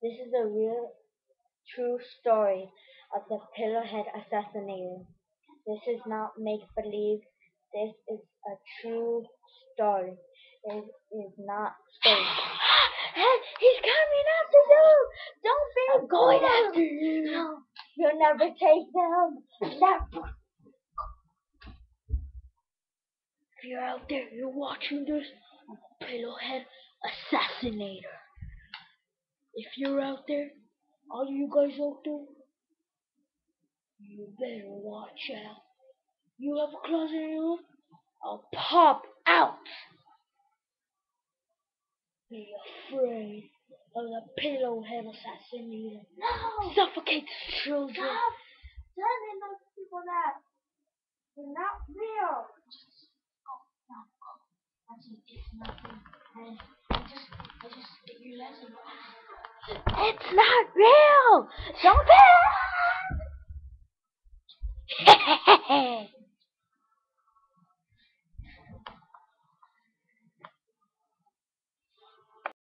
This is a real, true story of the Pillowhead assassinator. This is not make-believe. This is a true story. It is not fake. He's coming after you! Don't be I'm going after you. No, you'll never take them. Never. If you're out there, you're watching this, I'm a Pillowhead assassinator. If you're out there, all you guys out there, you better watch out. You have a closet in your room? I'll pop out. Be afraid of the Pillowhead assassinator. No! Suffocates children. Stop telling those people that. They're not real. It's nothing. I just you lesson. It's not real. Don't